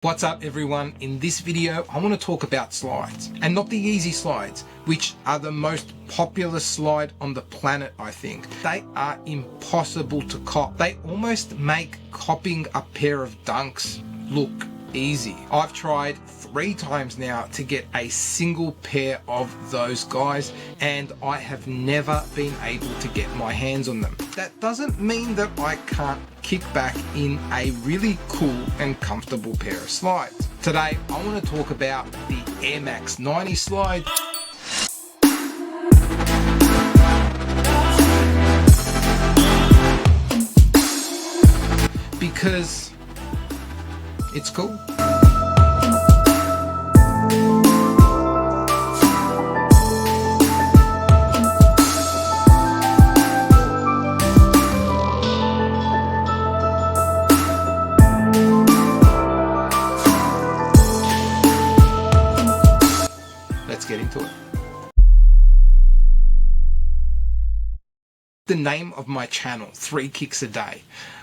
What's up everyone? In this video I want to talk about slides, and not the Yeezy Slides, which are the most popular slide on the planet. I think they are impossible to cop. They almost make copying a pair of Dunks look easy. I've tried 3 times now to get a single pair of those guys, and I have never been able to get my hands on them. That doesn't mean that I can't kick back in a really cool and comfortable pair of slides. Today I want to talk about the Air Max 90 slide, because it's cool. Let's get into it. The name of my channel, 3 Kicks a Day.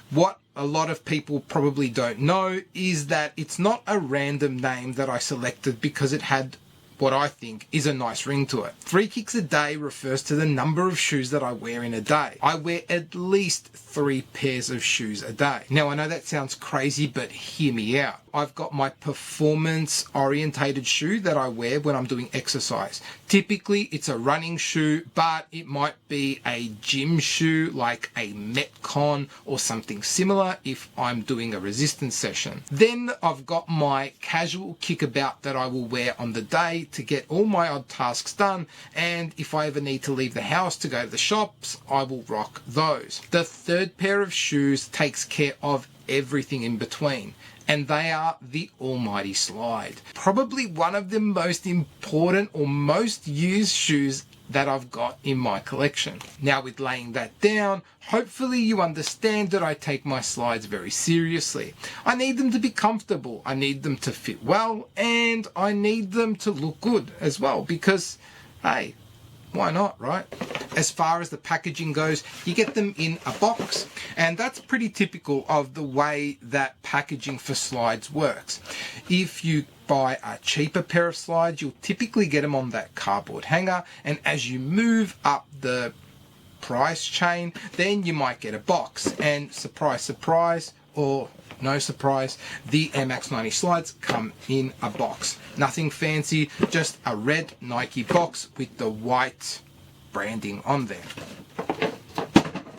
What a lot of people probably don't know is that it's not a random name that I selected because it had what I think is a nice ring to it. 3 kicks a day refers to the number of shoes that I wear in a day. I wear at least 3 pairs of shoes a day. Now I know that sounds crazy, but hear me out. I've got my performance orientated shoe that I wear when I'm doing exercise. Typically it's a running shoe, but it might be a gym shoe like a Metcon or something similar if I'm doing a resistance session. Then I've got my casual kickabout that I will wear on the day to get all my odd tasks done, and if I ever need to leave the house to go to the shops, I will rock those. The third pair of shoes takes care of everything in between, and they are the almighty slide. Probably one of the most important or most used shoes that I've got in my collection. Now with laying that down, hopefully you understand that I take my slides very seriously. I need them to be comfortable, I need them to fit well, and I need them to look good as well, because hey, why not, right? As far as the packaging goes, you get them in a box, and that's pretty typical of the way that packaging for slides works. If you buy a cheaper pair of slides, you'll typically get them on that cardboard hanger, and as you move up the price chain, then you might get a box, and surprise, surprise, or no surprise, the Air Max 90 slides come in a box. Nothing fancy, just a red Nike box with the white branding on there.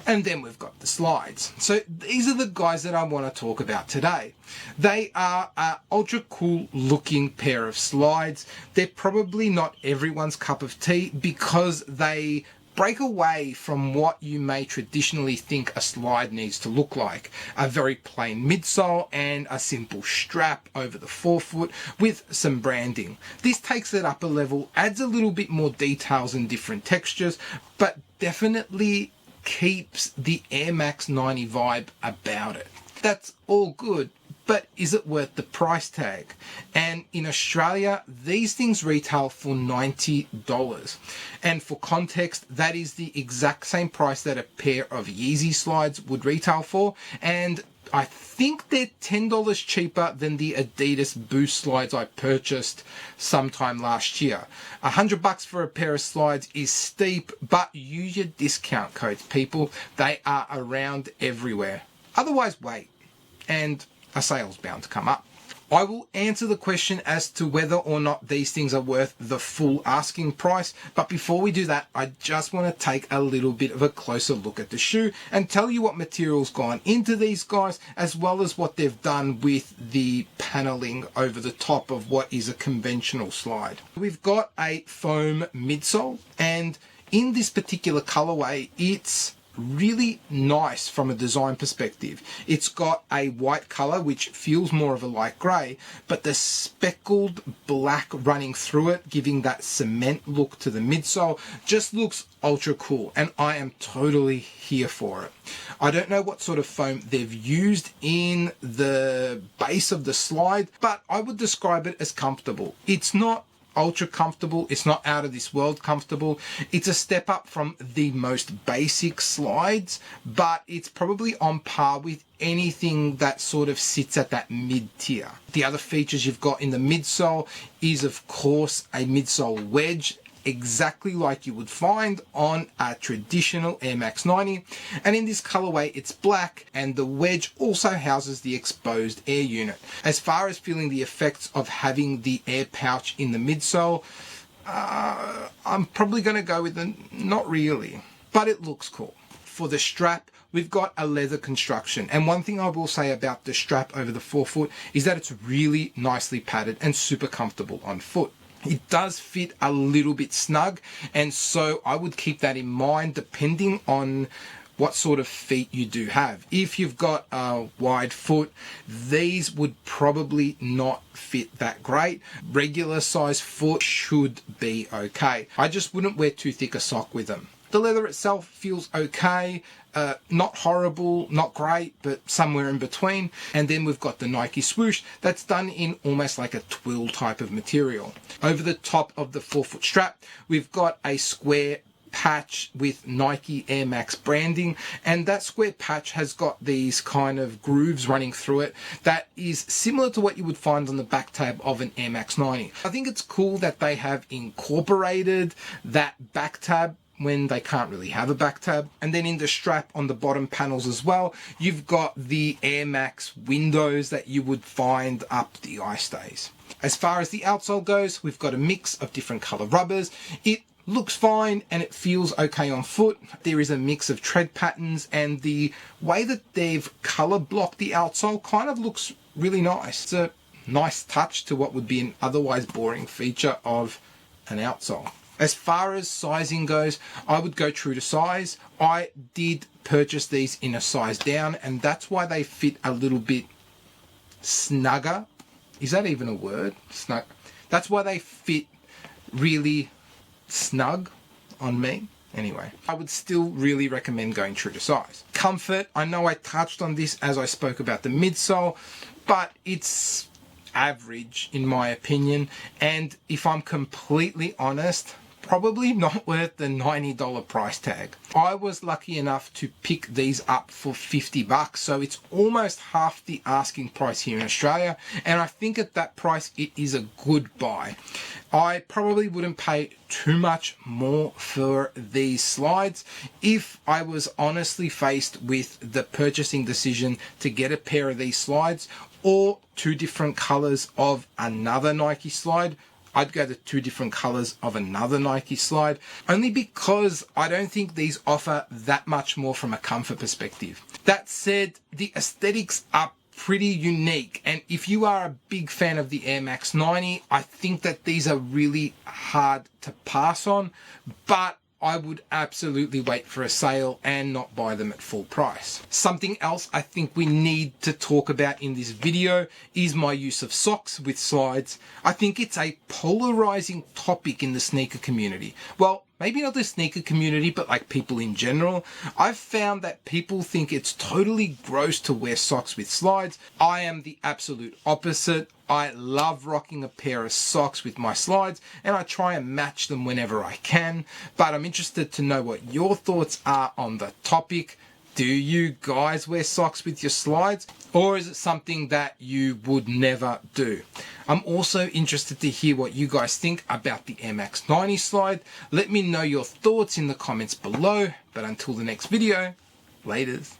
And then we've got the slides. So these are the guys that I want to talk about today. They are an ultra cool looking pair of slides. They're probably not everyone's cup of tea because they break away from what you may traditionally think a slide needs to look like. A very plain midsole and a simple strap over the forefoot with some branding. This takes it up a level, adds a little bit more details and different textures, but definitely keeps the Air Max 90 vibe about it. That's all good, but is it worth the price tag? And in Australia, these things retail for $90. And for context, that is the exact same price that a pair of Yeezy Slides would retail for. And I think they're $10 cheaper than the Adidas Boost slides I purchased sometime last year. $100 for a pair of slides is steep, but use your discount codes, people. They are around everywhere. Otherwise, wait, and a sale's bound to come up. I will answer the question as to whether or not these things are worth the full asking price, but before we do that, I just want to take a little bit of a closer look at the shoe and tell you what material's gone into these guys, as well as what they've done with the paneling over the top of what is a conventional slide. We've got a foam midsole, and in this particular colorway, it's really nice from a design perspective. It's got a white color which feels more of a light gray, but the speckled black running through it, giving that cement look to the midsole, just looks ultra cool, and I am totally here for it. I don't know what sort of foam they've used in the base of the slide, but I would describe it as comfortable. It's not ultra comfortable. It's not out of this world comfortable. It's a step up from the most basic slides, but it's probably on par with anything that sort of sits at that mid tier. The other features you've got in the midsole is, of course, a midsole wedge, exactly like you would find on a traditional Air Max 90, and in this colorway it's black, and the wedge also houses the exposed air unit. As far as feeling the effects of having the air pouch in the midsole, I'm probably going to go with the not really, but it looks cool. For the strap, we've got a leather construction, and one thing I will say about the strap over the forefoot is that it's really nicely padded and super comfortable on foot. It does fit a little bit snug, and so I would keep that in mind depending on what sort of feet you do have. If you've got a wide foot, these would probably not fit that great. Regular size foot should be okay. I just wouldn't wear too thick a sock with them. The leather itself feels okay, not horrible, not great, but somewhere in between. And then we've got the Nike swoosh that's done in almost like a twill type of material. Over the top of the forefoot strap, we've got a square patch with Nike Air Max branding, and that square patch has got these kind of grooves running through it that is similar to what you would find on the back tab of an Air Max 90. I think it's cool that they have incorporated that back tab when they can't really have a back tab. And then in the strap on the bottom panels as well, you've got the Air Max windows that you would find up the eye stays. As far as the outsole goes, we've got a mix of different color rubbers. It looks fine and it feels okay on foot. There is a mix of tread patterns, and the way that they've color blocked the outsole kind of looks really nice. It's a nice touch to what would be an otherwise boring feature of an outsole. As far as sizing goes, I would go true to size. I did purchase these in a size down, and that's why they fit a little bit snugger. Is that even a word? Snug. That's why they fit really snug on me. Anyway, I would still really recommend going true to size. Comfort, I know I touched on this as I spoke about the midsole, but it's average in my opinion, and if I'm completely honest, probably not worth the $90 price tag. I was lucky enough to pick these up for $50, so it's almost half the asking price here in Australia, and I think at that price it is a good buy. I probably wouldn't pay too much more for these slides if I was honestly faced with the purchasing decision to get a pair of these slides or two different colors of another Nike slide. I'd go the two different colors of another Nike slide, only because I don't think these offer that much more from a comfort perspective. That said, the aesthetics are pretty unique, and if you are a big fan of the Air Max 90, I think that these are really hard to pass on, but I would absolutely wait for a sale and not buy them at full price. Something else I think we need to talk about in this video is my use of socks with slides. I think it's a polarizing topic in the sneaker community. Well, maybe not the sneaker community, but like people in general. I've found that people think it's totally gross to wear socks with slides. I am the absolute opposite. I love rocking a pair of socks with my slides, and I try and match them whenever I can. But I'm interested to know what your thoughts are on the topic. Do you guys wear socks with your slides, or is it something that you would never do? I'm also interested to hear what you guys think about the Air Max 90 slide. Let me know your thoughts in the comments below. But until the next video, laters.